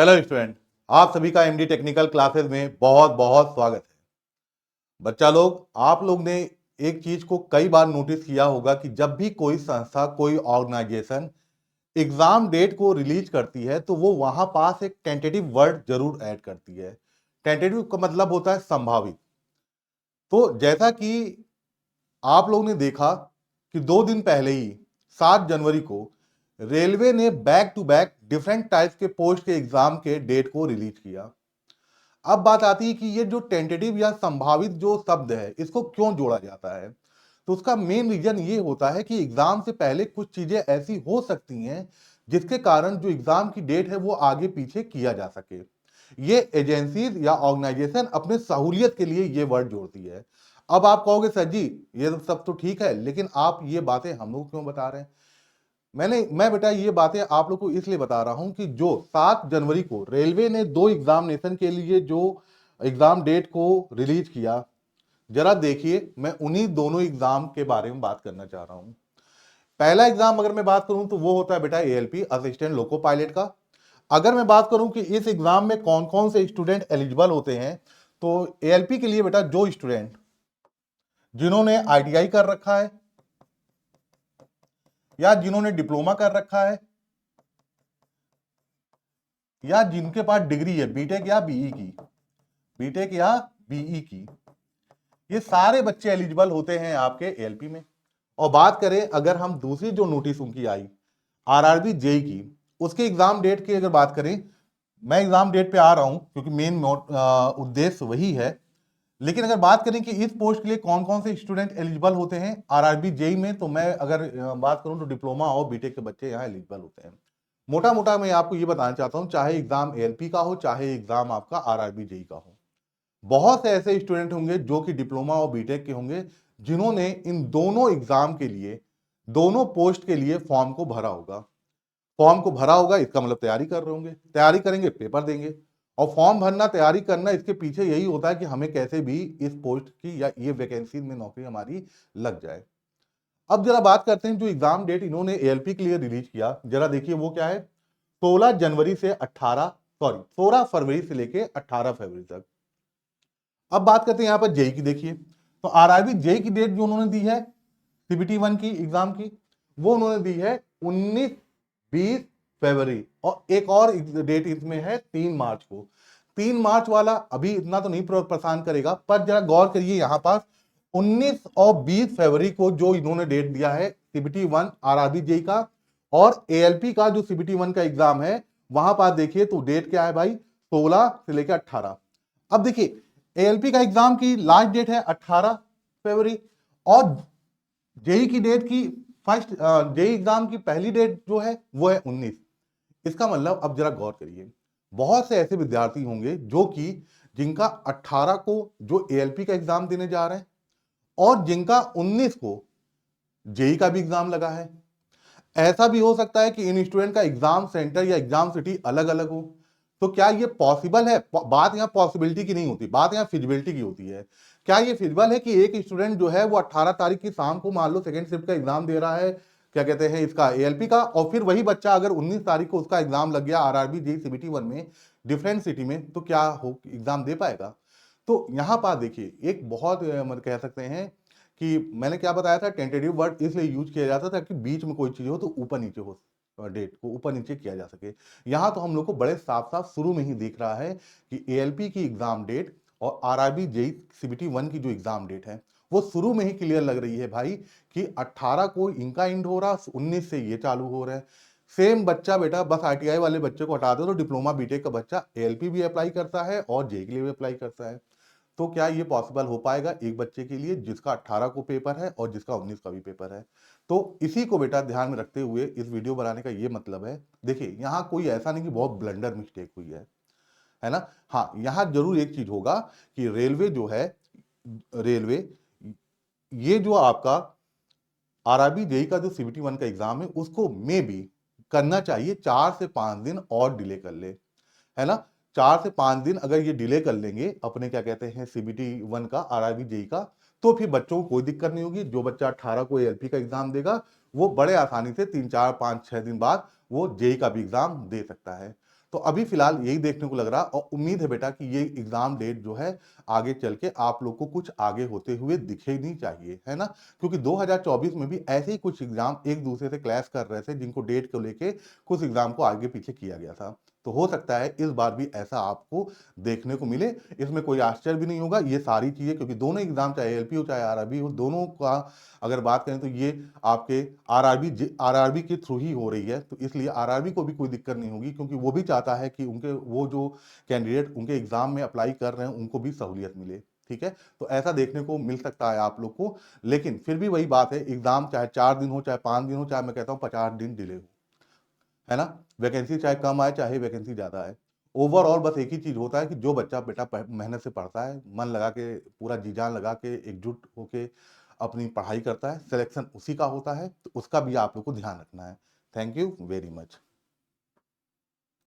Hello student, आप सभी का एमडी टेक्निकल क्लासेस में बहुत बहुत स्वागत है। बच्चा लोग, आप लोग ने एक चीज को कई बार नोटिस किया होगा कि जब भी कोई संस्था, कोई ऑर्गेनाइजेशन एग्जाम डेट को रिलीज करती है तो वो वहां पास एक टेंटेटिव वर्ड जरूर ऐड करती है। टेंटेटिव का मतलब होता है संभावित। तो जैसा कि आप लोग ने देखा कि 2 दिन पहले ही 7 जनवरी को रेलवे ने back to back different types के पोस्ट के एग्जाम के डेट को रिलीज किया। अब बात आती है कि ये जो टेंटेटिव या संभावित जो शब्द है इसको क्यों जोड़ा जाता है। तो उसका मेन रीजन ये होता है कि एग्जाम से पहले कुछ चीजें ऐसी हो सकती हैं जिसके कारण जो एग्जाम की डेट है वो आगे पीछे किया जा सके। ये एजेंसीज या ऑर्गेनाइजेशन अपने सहूलियत के लिए ये वर्ड जोड़ती है। अब आप कहोगे सर जी ये सब तो ठीक है, लेकिन आप ये बातें हम लोग क्यों बता रहे हैं। मैं बेटा ये बातें आप लोग को इसलिए बता रहा हूं कि जो 7 जनवरी को रेलवे ने 2 एग्जामिनेशन के लिए जो एग्जाम डेट को रिलीज किया, जरा देखिए, मैं उन्हीं दोनों एग्जाम के बारे में बात करना चाह रहा हूं। पहला एग्जाम अगर मैं बात करूं तो वो होता है बेटा एएलपी, असिस्टेंट लोको पायलट का। अगर मैं बात करूं कि इस एग्जाम में कौन कौन से स्टूडेंट एलिजिबल होते हैं, तो एएलपी के लिए बेटा जो स्टूडेंट जिन्होंने आईटीआई कर रखा है या जिन्होंने डिप्लोमा कर रखा है या जिनके पास डिग्री है बीटेक या बीई की, बीटेक या बीई की, ये सारे बच्चे एलिजिबल होते हैं आपके एएलपी में। और बात करें अगर हम दूसरी जो नोटिस उनकी आई आरआरबी जेई की, उसके एग्जाम डेट की अगर बात करें, मैं एग्जाम डेट पे आ रहा हूं क्योंकि मेन उद्देश्य वही है। लेकिन अगर बात करें कि इस पोस्ट के लिए कौन कौन से स्टूडेंट एलिजिबल होते हैं आरआरबी जेई में, तो मैं अगर बात करूं तो डिप्लोमा और बीटेक के बच्चे यहाँ एलिजिबल होते हैं। मोटा मोटा मैं आपको ये बताना चाहता हूं, चाहे एग्जाम एएलपी का हो चाहे एग्जाम आपका आरआरबी जेई का हो, बहुत से ऐसे स्टूडेंट होंगे जो कि डिप्लोमा और बीटेक के होंगे जिन्होंने इन दोनों एग्जाम के लिए, दोनों पोस्ट के लिए फॉर्म को भरा होगा। फॉर्म को भरा होगा इसका मतलब तैयारी कर रहे होंगे, तैयारी करेंगे पेपर देंगे। और फॉर्म भरना, तैयारी करना, इसके पीछे यही होता है कि हमें कैसे भी इस पोस्ट की या ये वैकेंसी में नौकरी हमारी लग जाए। अब जरा बात करते हैं जो एग्जाम डेट इन्होंने एएलपी के लिए रिलीज किया, जरा देखिए वो क्या है। 16 जनवरी से 16 फरवरी से लेके 18 फरवरी तक। अब बात करते हैं यहां पर जेई की, देखिए तो आरआरबी जेई की डेट जो उन्होंने दी है सीबीटी 1 की एग्जाम की, वो उन्होंने दी है 19-20 फरवरी, और एक और डेट इसमें है 3 मार्च को। 3 मार्च वाला अभी इतना तो नहीं परेशान करेगा, पर जरा गौर करिए यहां पास 19 और 20 फरवरी को जो इन्होंने डेट दिया है सीबीटी 1 आरआरबी जेई का और एएलपी का जो सीबीटी 1 का एग्जाम है, वहां पास देखिए तो डेट क्या है भाई, 16 से लेकर 18। अब देखिए एएलपी का एग्जाम की लास्ट डेट है 18 फरवरी, और जेई की डेट की फर्स्ट जेई एग्जाम की पहली डेट जो है वो है 19। इसका मतलब अब जरा गौर करिए, बहुत से ऐसे विद्यार्थी होंगे जो कि जिनका 18 को जो एएलपी का एग्जाम देने जा रहे हैं और जिनका 19 को जेई का भी एग्जाम लगा है। ऐसा भी हो सकता है कि इन स्टूडेंट का एग्जाम सेंटर या एग्जाम सिटी अलग अलग हो। तो क्या ये पॉसिबल है? बात यहाँ पॉसिबिलिटी की नहीं होती, बात यहाँ फिजिबिलिटी की होती है। क्या ये फिजिबल है कि एक स्टूडेंट जो है वो 18 तारीख की शाम को मान लो सेकंड शिफ्ट का एग्जाम दे रहा है, क्या कहते हैं इसका एएलपी का, और फिर वही बच्चा अगर 19 तारीख को उसका एग्जाम लग गया आरआरबी जेई सीबीटी 1 में डिफरेंट सिटी में, तो क्या हो एग्जाम दे पाएगा? तो यहाँ पर देखिए एक बहुत मतलब कह सकते हैं कि मैंने क्या बताया था, टेंटेटिव वर्ड इसलिए यूज किया जाता था कि बीच में कोई चीज हो तो ऊपर नीचे हो, डेट को ऊपर नीचे किया जा सके। यहां तो हम लोग को बड़े साफ साफ शुरू में ही दिख रहा है कि एएलपी की एग्जाम डेट और आरआरबी जेई सीबीटी 1 की जो एग्जाम डेट है वो शुरू में ही क्लियर लग रही है भाई, कि 18 को इनका एंड हो रहा, 19 से ये चालू हो रहा है। सेम बच्चा बेटा, बस आईटीआई वाले बच्चे को हटा दो तो डिप्लोमा बीटेक का बच्चा एएलपी भी अप्लाई करता है और जेई के लिए भी अप्लाई करता है। तो क्या ये पॉसिबल हो पाएगा एक बच्चे के लिए जिसका 18 को पेपर है और जिसका 19 का भी पेपर है? तो इसी को बेटा ध्यान में रखते हुए इस वीडियो बनाने का ये मतलब है। देखिए यहाँ कोई ऐसा नहीं कि बहुत ब्लंडर मिस्टेक हुई है ना। हाँ, यहाँ जरूर एक चीज होगा कि रेलवे जो है, रेलवे ये जो आपका आरआरबी जेई का जो सीबीटी 1 का एग्जाम है उसको मे भी करना चाहिए 4 से 5 दिन और डिले कर ले, है ना। 4 से 5 दिन अगर ये डिले कर लेंगे अपने क्या कहते हैं सीबीटी 1 का आरआरबी जेई का, तो फिर बच्चों को कोई दिक्कत नहीं होगी। जो बच्चा 18 को एएलपी का एग्जाम देगा वो बड़े आसानी से 3 4 5 6 दिन बाद वो जेई का भी एग्जाम दे सकता है। तो अभी फिलहाल यही देखने को लग रहा, और उम्मीद है बेटा कि ये एग्जाम डेट जो है आगे चल के आप लोग को कुछ आगे होते हुए दिखेनी चाहिए, है ना। क्योंकि 2024 में भी ऐसे ही कुछ एग्जाम एक दूसरे से क्लैश कर रहे थे, जिनको डेट को लेके कुछ एग्जाम को आगे पीछे किया गया था। तो हो सकता है इस बार भी ऐसा आपको देखने को मिले। इसमें कोई आश्चर्य भी नहीं होगा, ये सारी चीजें, क्योंकि दोनों एग्जाम चाहे एलपी हो चाहे आरआरबी हो, दोनों का अगर बात करें तो ये आपके आरआरबी के थ्रू ही हो रही है। तो इसलिए आरआरबी को भी कोई दिक्कत नहीं होगी, क्योंकि वो भी चाहता है कि उनके वो जो कैंडिडेट उनके एग्जाम में अप्लाई कर रहे हैं उनको भी सहूलियत मिले। ठीक है, तो ऐसा देखने को मिल सकता है आप लोग को। लेकिन फिर भी वही बात है, एग्जाम चाहे 4 दिन हो चाहे 5 दिन हो, चाहे मैं कहता हूं 50 दिन डिले हो, है ना। वैकेंसी चाहे कम आए चाहे वैकेंसी ज्यादा आए, ओवरऑल बस एक ही चीज होता है कि जो बच्चा बेटा मेहनत से पढ़ता है, मन लगा के, पूरा जी जान लगा के, एकजुट होके अपनी पढ़ाई करता है, सिलेक्शन उसी का होता है। तो उसका भी आप लोग को ध्यान रखना है। Thank you very much.